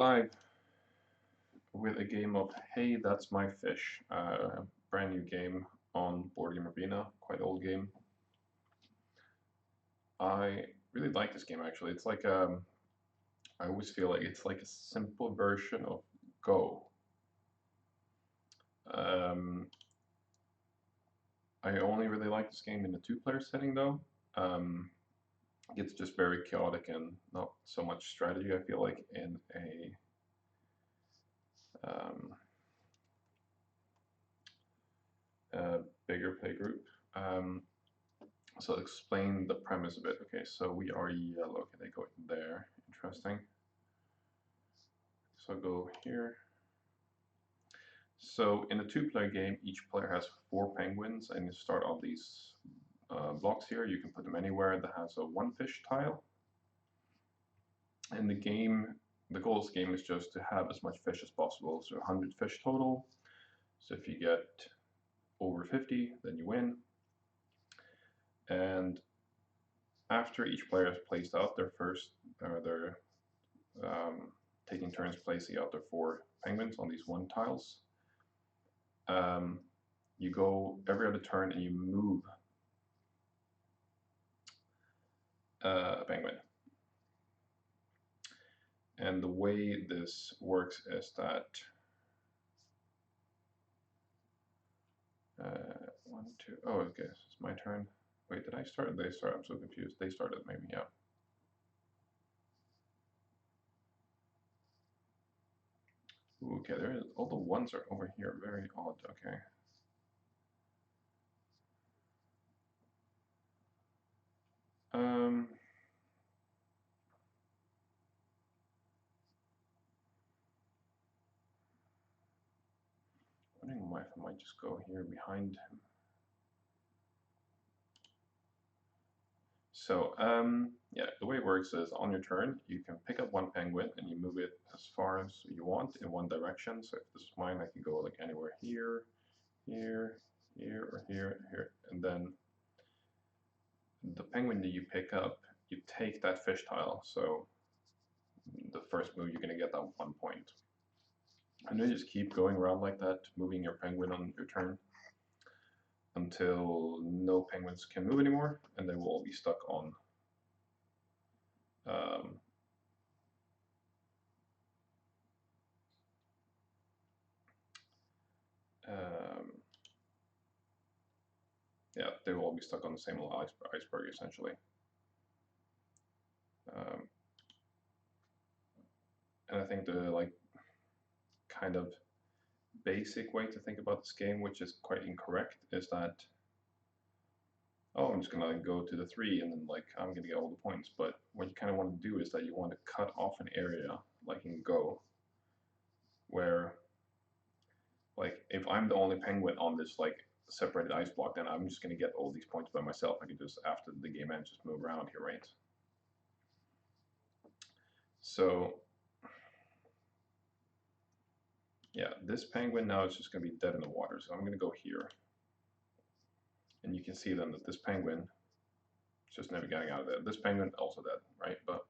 Live with a game of Hey, That's My Fish, brand new game on Board Game Arena, quite old game. I really like this game actually. It's like I always feel like it's like a simple version of Go. Um, I only really like this game in the two-player setting though. Um, it's just very chaotic and not so much strategy. I feel like in um, a bigger play group. Um, So I'll explain the premise a bit. Okay, so we are yellow. Okay, they go in there. Interesting. So I'll go here. So in a two-player game, each player has 4 penguins, and you start on these blocks here. You can put them anywhere that has a 1 fish tile. And the goal of this game is just to have as much fish as possible. So 100 fish total. So if you get over 50, then you win. And after each player has placed out their taking turns placing out their 4 penguins on these 1 tiles. You go every other turn and you move a penguin. And the way this works is that 1, 2. Oh, okay, it's my turn. Wait, did I start? They start. I'm so confused. They started, maybe. Yeah. Ooh, okay, all the ones are over here. Very odd. Okay. Um. Wondering why if I might just go here behind him. So, yeah, the way it works is on your turn, you can pick up 1 penguin and you move it as far as you want in one direction. So if this is mine, I can go like anywhere here, here, here, or here, here. And then the penguin that you pick up, you take that fish tile. So the first move, you're going to get that 1 point. And you just keep going around like that, moving your penguin on your turn until no penguins can move anymore, and they will all be stuck on um, um, yeah, they will all be stuck on the same little iceberg essentially. Um, and I think the like kind of basic way to think about this game, which is quite incorrect, is that oh, I'm just gonna like, go to the 3 and then like I'm gonna get all the points. But what you kind of want to do is that you want to cut off an area like in Go, where like if I'm the only penguin on this like separated ice block, then I'm just gonna get all these points by myself. I can just after the game ends just move around here, right? So yeah, this penguin now is just going to be dead in the water. So I'm going to go here. And you can see then that this penguin is just never getting out of there. This penguin also dead, right? But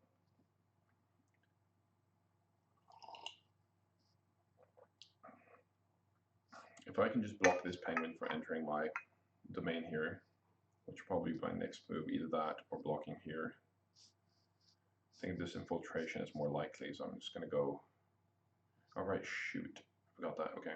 if I can just block this penguin from entering my domain here, which will probably be my next move, either that or blocking here. I think this infiltration is more likely, so I'm just going to go... Alright, shoot. Forgot that, okay.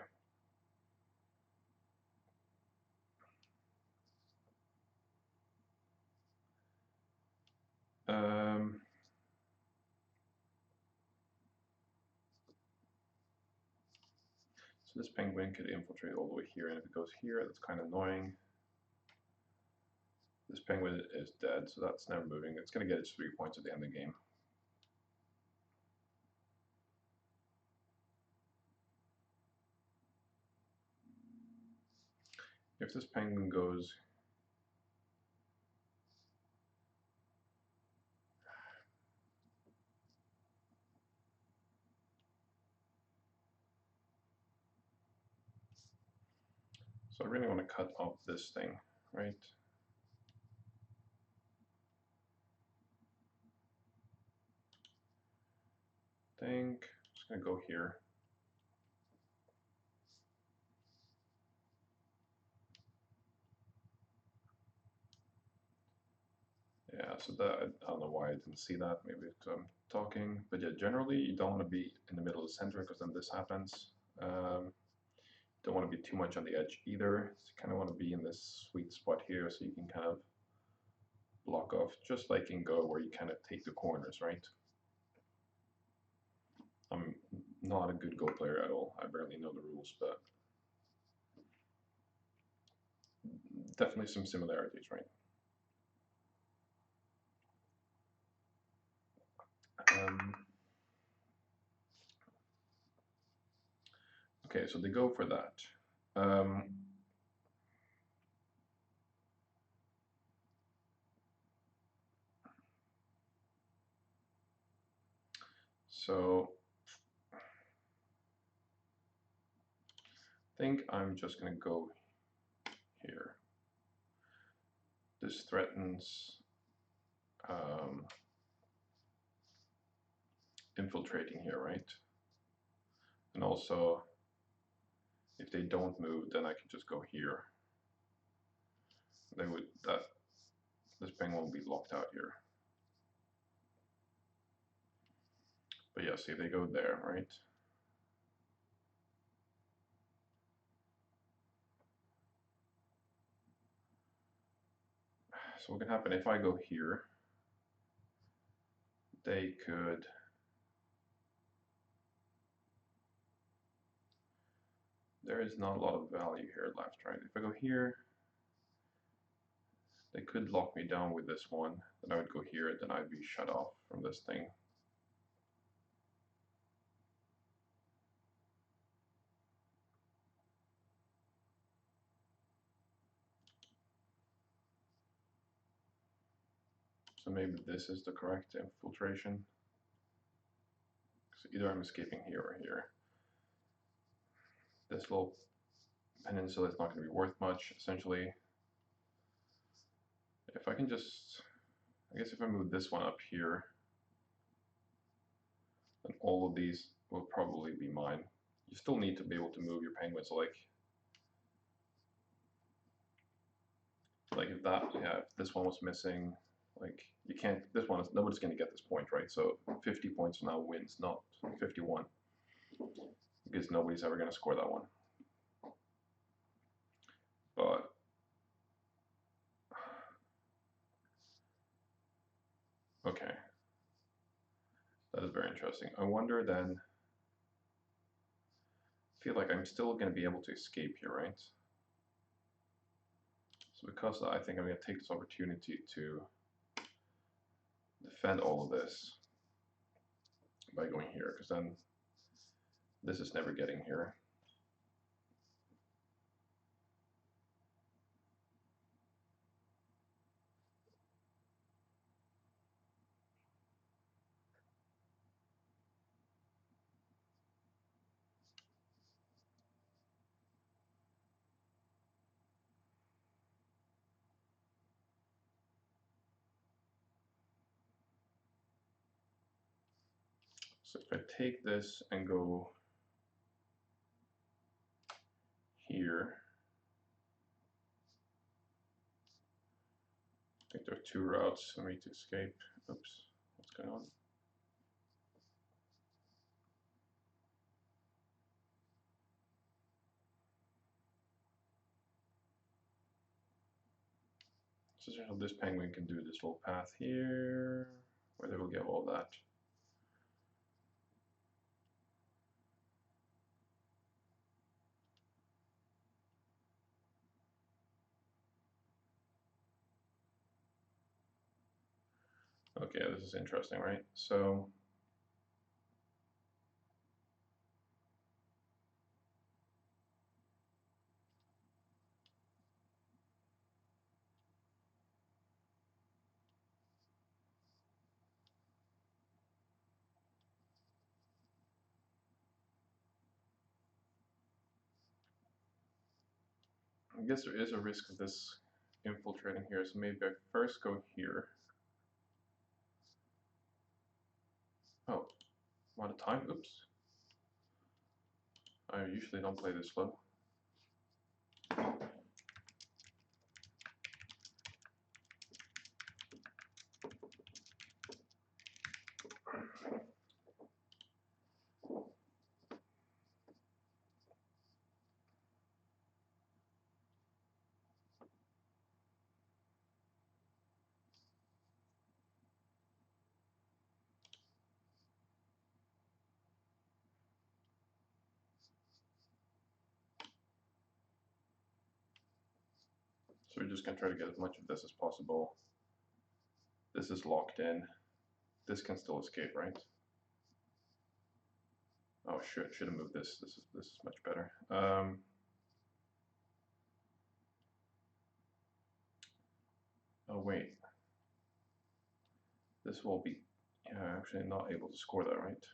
So this penguin could infiltrate all the way here, and if it goes here, that's kind of annoying. This penguin is dead, so that's never moving. It's going to get its 3 points at the end of the game. If this penguin goes... So I really want to cut off this thing, right? Think, just gonna go here. Yeah, so that, I don't know why I didn't see that, maybe because I'm talking, but yeah, generally you don't want to be in the middle of the center because then this happens. Don't want to be too much on the edge either, so you kind of want to be in this sweet spot here so you can kind of block off, just like in Go where you kind of take the corners, right? I'm not a good Go player at all, I barely know the rules, but definitely some similarities, right? Okay, so they go for that. So I think I'm just gonna go here. This threatens infiltrating here, right? And also, if they don't move, then I can just go here. They would this penguin will be locked out here. But yeah, see, they go there, right? So what can happen if I go here? They could. There is not a lot of value here left, right? If I go here, they could lock me down with this one. Then I would go here, then I'd be shut off from this thing. So maybe this is the correct infiltration. So either I'm escaping here or here. This little peninsula is not going to be worth much, essentially. If I can just, I guess if I move this one up here, then all of these will probably be mine. You still need to be able to move your penguins, like if that, yeah, if this one was missing, like you can't, this one is, nobody's going to get this point, right? So 50 points now wins, not 51, because nobody's ever going to score that one. But okay, that is very interesting. I wonder then, I feel like I'm still going to be able to escape here, right? So because I think I'm going to take this opportunity to defend all of this by going here, because then this is never getting here. So if I take this and go here, I think there are two routes for me to escape. Oops, what's going on? So this penguin can do this little path here, where they will get all that. Okay, this is interesting, right? So I guess there is a risk of this infiltrating here, so maybe I first go here. Oh, I'm out of time, oops. I usually don't play this slow. So we're just gonna try to get as much of this as possible. This is locked in. This can still escape, right? Oh, should have moved this. This is much better. Oh wait, this will be actually not able to score that, right?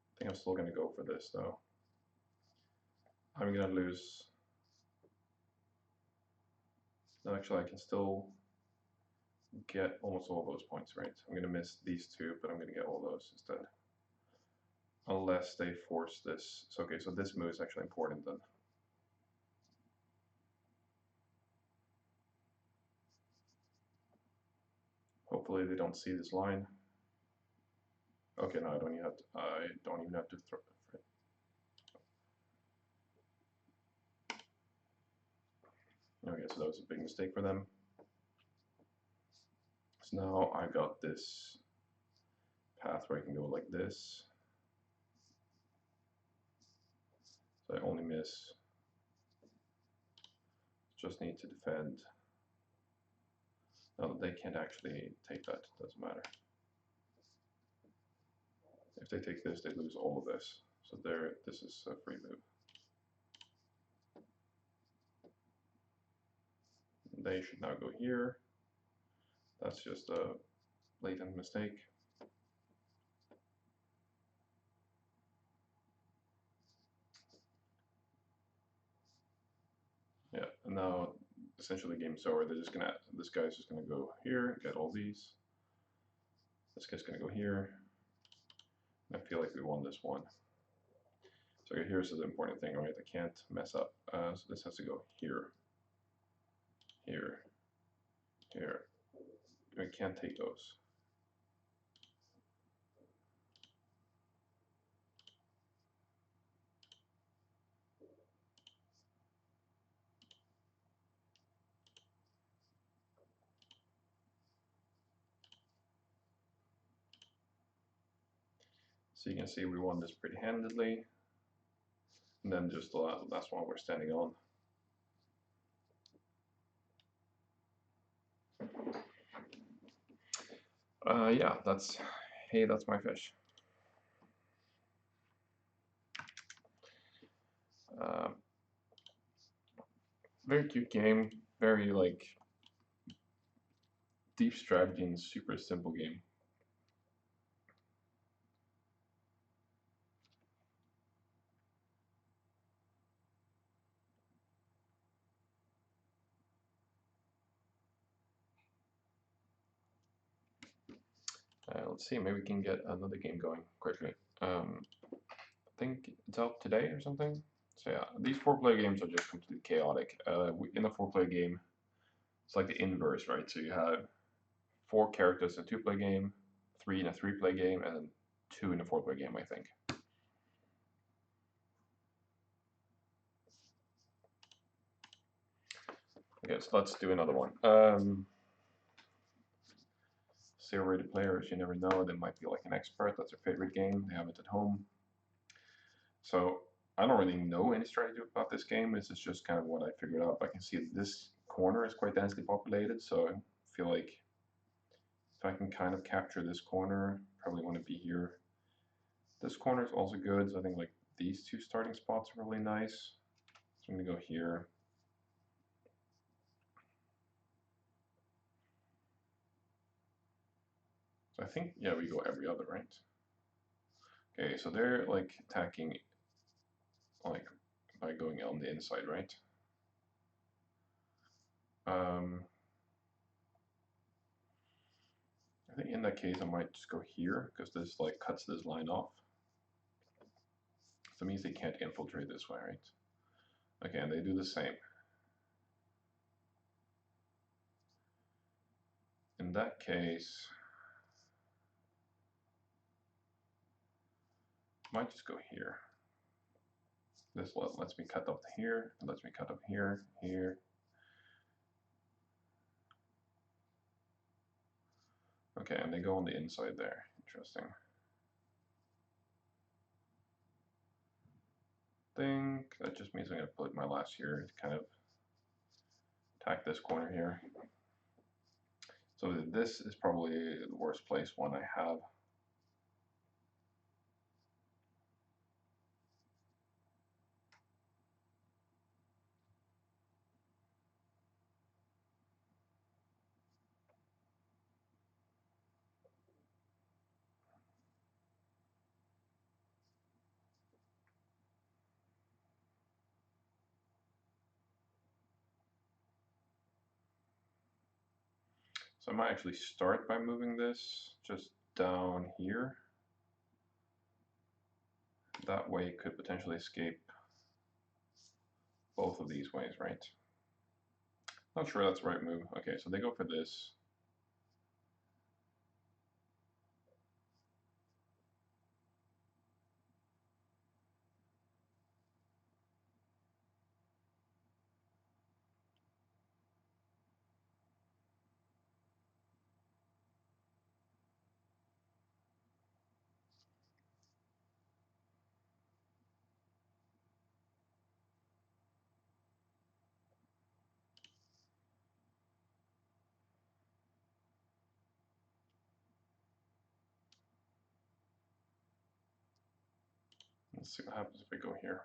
I think I'm still gonna go for this though. I'm gonna lose. No, actually, I can still get almost all those points, right? I'm gonna miss these two, but I'm gonna get all those instead. Unless they force this. So, okay, so this move is actually important then. Hopefully they don't see this line. Okay, no, I don't even have to. I don't even have to throw. Okay, so that was a big mistake for them. So now I got this path where I can go like this. So I only miss. Just need to defend. No, they can't actually take that. Doesn't matter. If they take this, they lose all of this. So there, this is a free move. They should now go here. That's just a blatant mistake. Yeah, and now essentially the game's over. They're just gonna, this guy's just gonna go here, get all these. This guy's gonna go here. I feel like we won this one. So here's the important thing, right? I can't mess up. So this has to go here, here, here. We can't take those. So you can see we won this pretty handedly. And then just the last one we're standing on. Yeah, that's, hey, that's my fish. Very cute game, very like deep strategy and super simple game. Let's see, maybe we can get another game going quickly. I think it's out today or something. So yeah, these 4-player games are just completely chaotic. In a 4-player game, it's like the inverse, right? So you have 4 characters in a 2-player game, 3 in a 3-player game, and then 2 in a 4-player game, I think. Okay, so let's do another one. Zero-rated players, you never know, they might be like an expert, that's their favorite game, they have it at home. So I don't really know any strategy about this game, this is just kind of what I figured out. I can see this corner is quite densely populated, so I feel like if I can kind of capture this corner, probably want to be here. This corner is also good, so I think like these 2 starting spots are really nice. So I'm going to go here. So I think, yeah, we go every other, right? Okay, so they're like attacking like by going on the inside, right? I think in that case I might just go here, because this like cuts this line off. So it means they can't infiltrate this way, right? Okay, and they do the same. In that case, I might just go here. This lets me cut up here, it lets me cut up here, here. Okay, and they go on the inside there. Interesting. Think that just means I'm going to put my last here to kind of attack this corner here. So this is probably the worst place one I have. So I might actually start by moving this just down here. That way it could potentially escape both of these ways, right? Not sure that's the right move. Okay, so they go for this. Let's see what happens if I go here.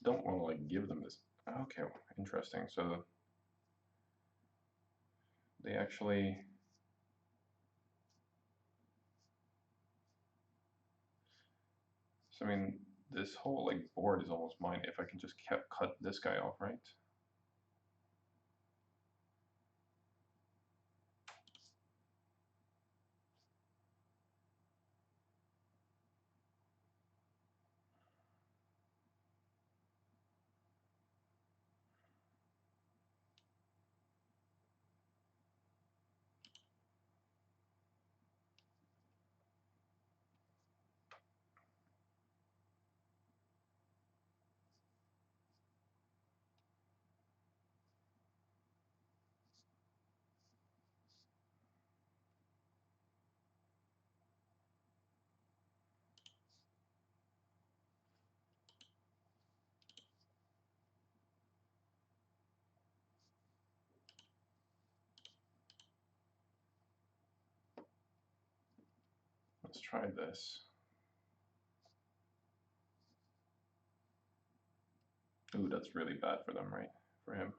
Don't want to like give them this. Okay, interesting. So they actually, so I mean, this whole like board is almost mine if I can just cut this guy off, right? Let's try this. Ooh, that's really bad for them, right? For him.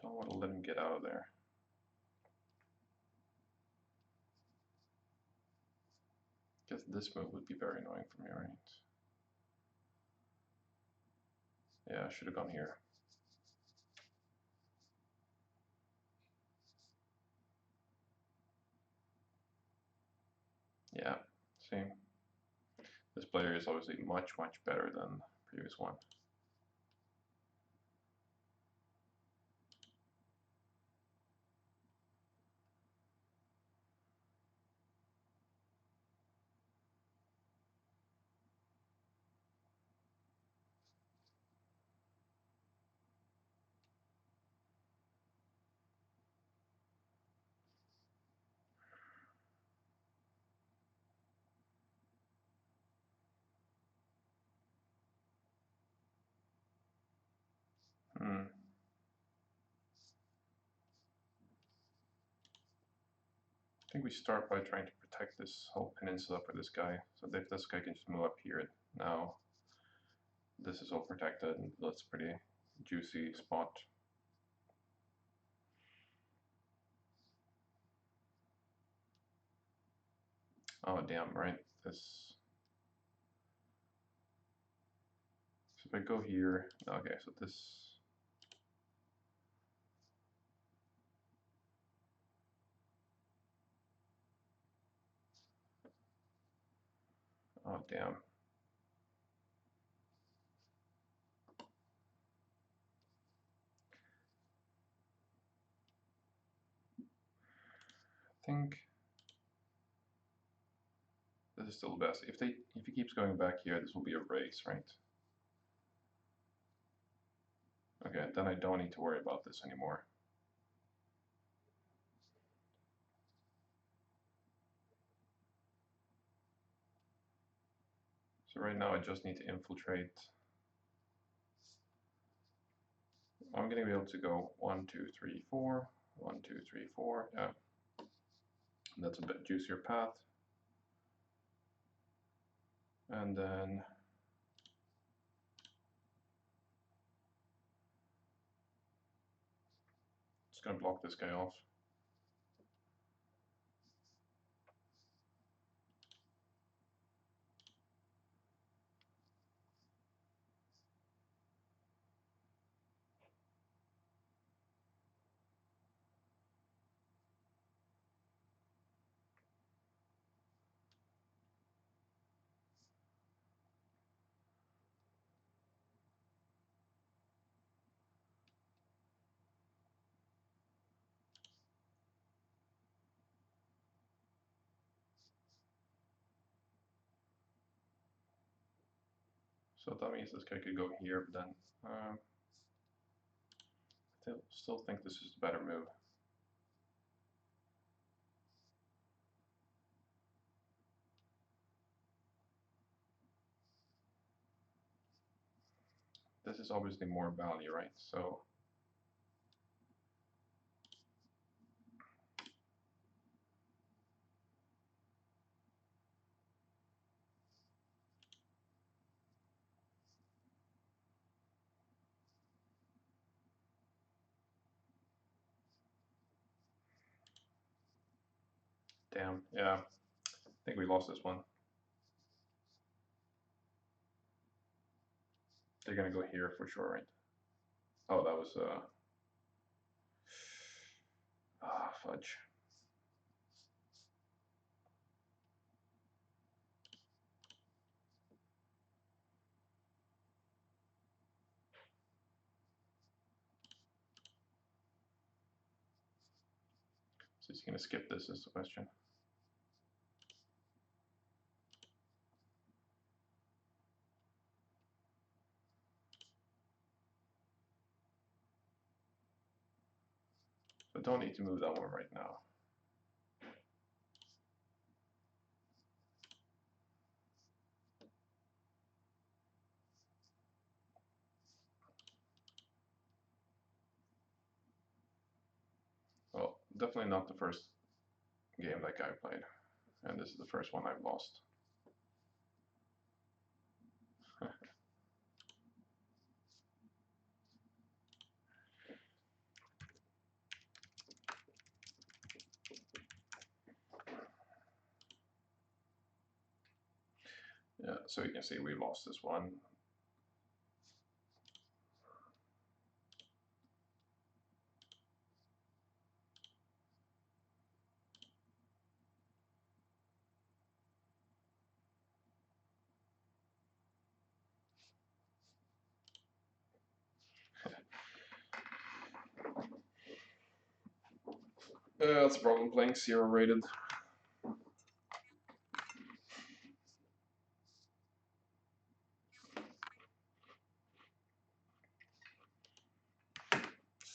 Don't want to let him get out of there. Because this move would be very annoying for me, right? Yeah, I should have gone here. Yeah, see? This player is obviously much, much better than the previous one. Hmm. I think we start by trying to protect this whole peninsula for this guy. So if this guy can just move up here now, this is all protected, and that's a pretty juicy spot. Oh damn, right. this. So if I go here, okay, so this. Oh, damn. I think this is still the best. If he keeps going back here, this will be a race, right? Okay, then I don't need to worry about this anymore. So right now I just need to infiltrate. I'm going to be able to go 1, 2, 3, 4, 1, 2, 3, 4. Yeah, that's a bit juicier path. And then just going to block this guy off. So that means this guy could go here, but then I still think this is a better move. This is obviously more value, right? So damn, yeah, I think we lost this one. They're gonna go here for sure, right? Oh, that was fudge. So he's gonna skip this is the question. So don't need to move that one right now. Well, definitely not the first game that guy played. And this is the first one I've lost. Yeah, so you can see we lost this one. That's a problem playing 0 rated.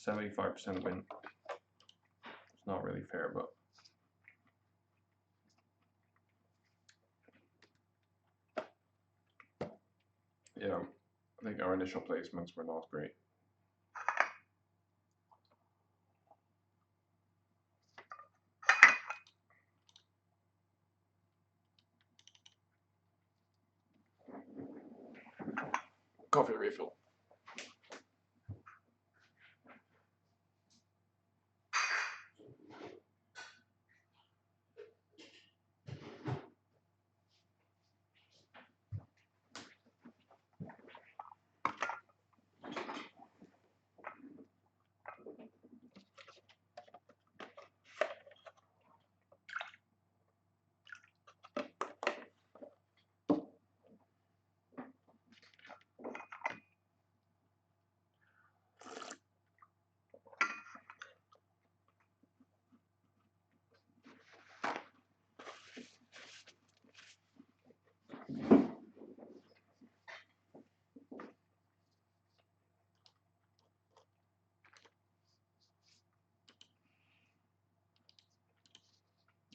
%75 win. It's not really fair, but yeah, I think our initial placements were not great. Coffee refill.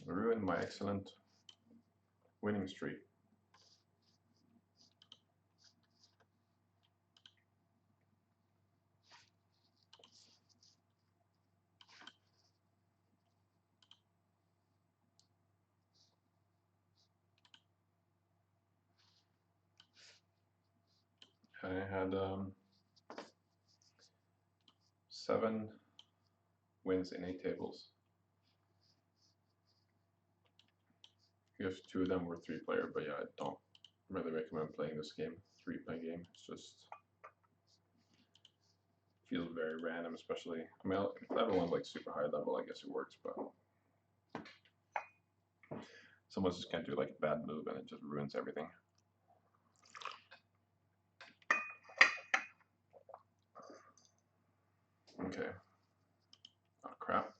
Ruined my excellent winning streak. I had 7 wins in 8 tables. I guess 2 of them were 3-player, but yeah, I don't really recommend playing this game, 3-play game. It's just feels very random, especially. I mean, if everyone's like super high level, I guess it works, but someone just can't do like a bad move and it just ruins everything. Okay. Oh crap.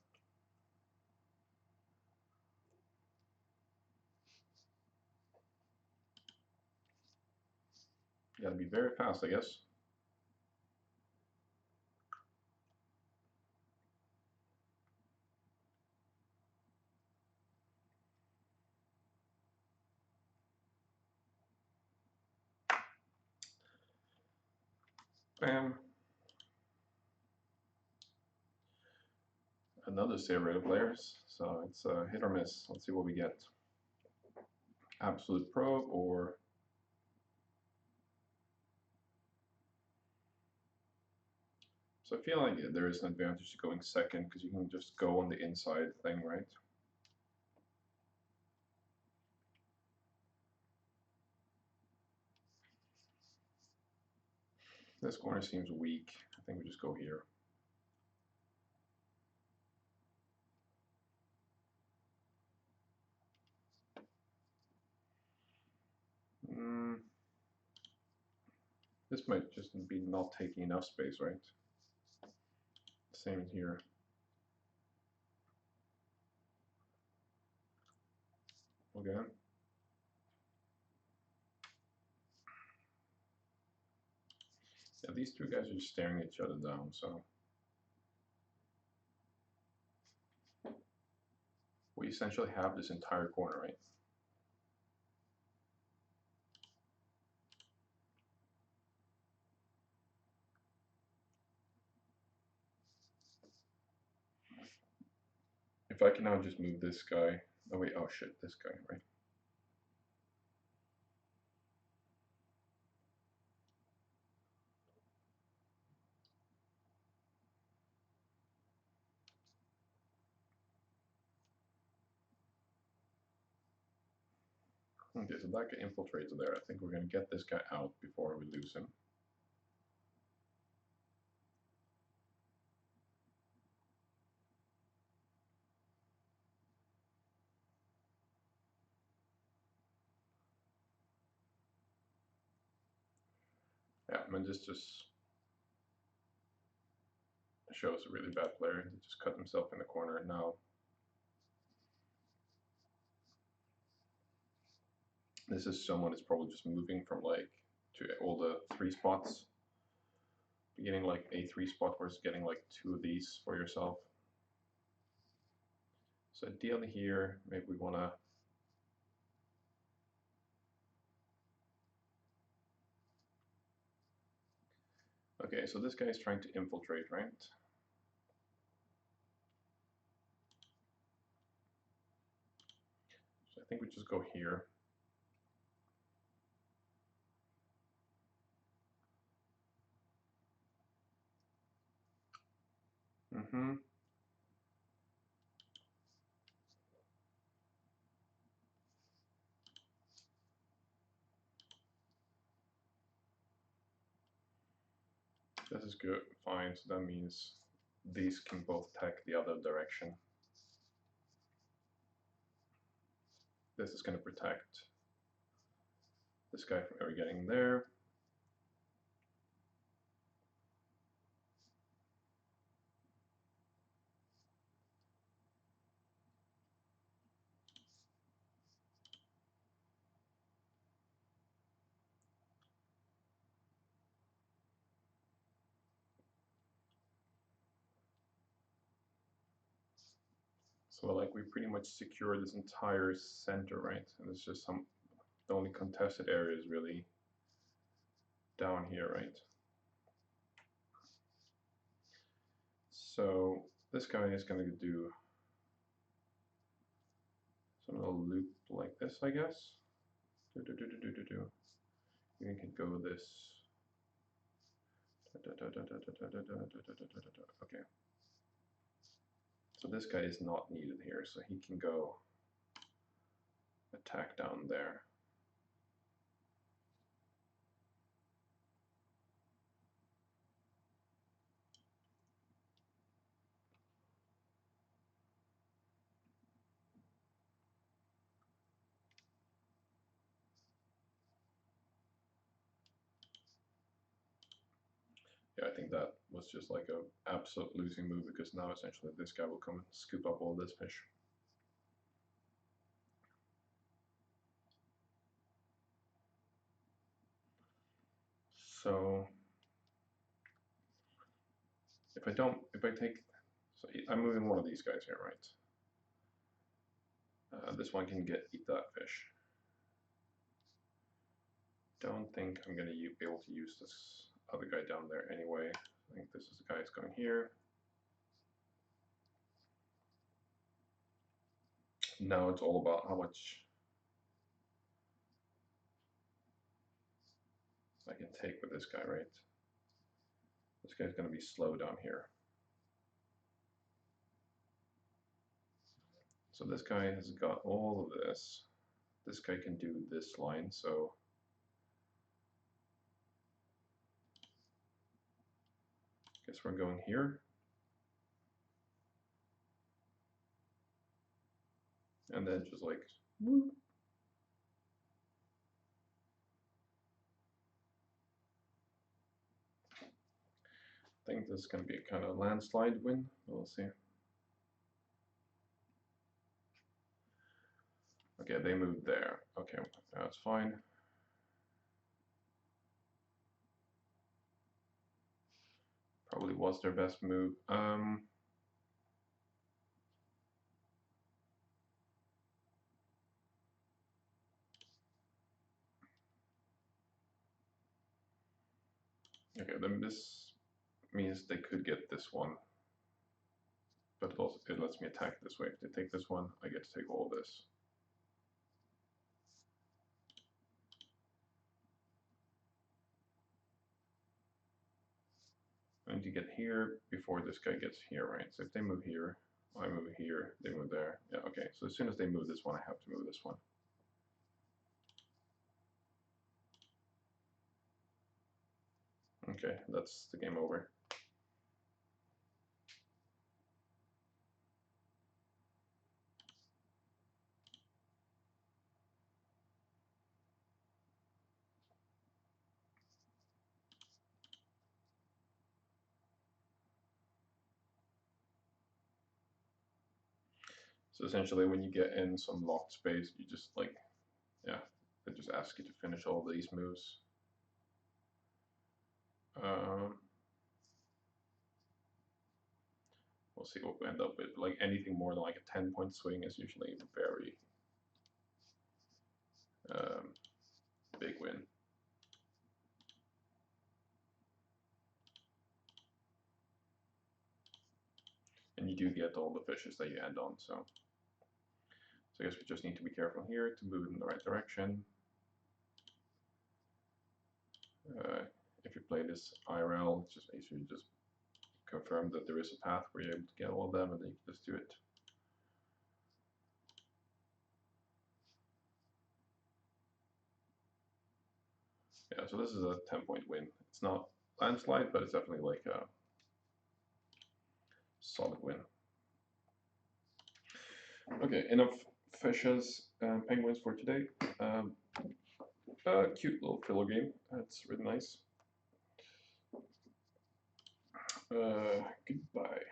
You gotta be very fast, I guess. Bam. Another zero players, so it's a hit or miss. Let's see what we get. Absolute Pro or so I feel like there is an advantage to going second because you can just go on the inside thing, right? This corner seems weak. I think we just go here. This might just be not taking enough space, right? Same here. Okay. Yeah, these two guys are just staring each other down, so we essentially have this entire corner, right? If I can now just move this guy. Oh wait, oh shit, this guy, right? Okay, so that guy infiltrates there. I think we're gonna get this guy out before we lose him. Yeah, I mean, this just shows a really bad player. He just cut himself in the corner now. This is someone who's probably just moving from like to all the 3 spots. Getting like a 3 spot versus getting like 2 of these for yourself. So ideally here, maybe we wanna okay, so this guy is trying to infiltrate, right? So I think we just go here. This is good, fine, so that means these can both attack the other direction. This is going to protect this guy from ever getting there. So like we pretty much secure this entire center, right? And it's just the only contested area is really down here, right? So this guy is going to do some little loop like this, I guess. You can go this. Okay. So this guy is not needed here, so he can go attack down there. Yeah, I think that was just like a absolute losing move, because now essentially this guy will come and scoop up all this fish. So if I take, so I'm moving one of these guys here, right? This one can eat that fish. Don't think I'm gonna be able to use this other guy down there anyway. I think this is the guy that's going here. Now it's all about how much I can take with this guy, right? This guy's going to be slow down here. So this guy has got all of this. This guy can do this line, so I guess we're going here. And then just like whoop. I think this is going to be a kind of landslide win. We'll see. Okay, they moved there. Okay, that's fine. Probably was their best move. Okay, then this means they could get this one, but it lets me attack this way. If they take this one, I get to take all this. I need to get here before this guy gets here, right? So if they move here, I move here, they move there. Yeah, okay. So as soon as they move this one, I have to move this one. Okay, that's the game over. So essentially when you get in some locked space, you just like, yeah, they just ask you to finish all these moves. We'll see what we end up with. Like anything more than like a 10-point swing is usually a very big win. And you do get all the fishes that you end on, so I guess we just need to be careful here to move in the right direction. If you play this IRL, it's just basically just confirm that there is a path where you're able to get all of them, and then you can just do it. Yeah, so this is a 10-point win. It's not landslide, but it's definitely like a solid win. Okay, enough fishes and penguins for today. Cute little filler game. That's really nice. Goodbye.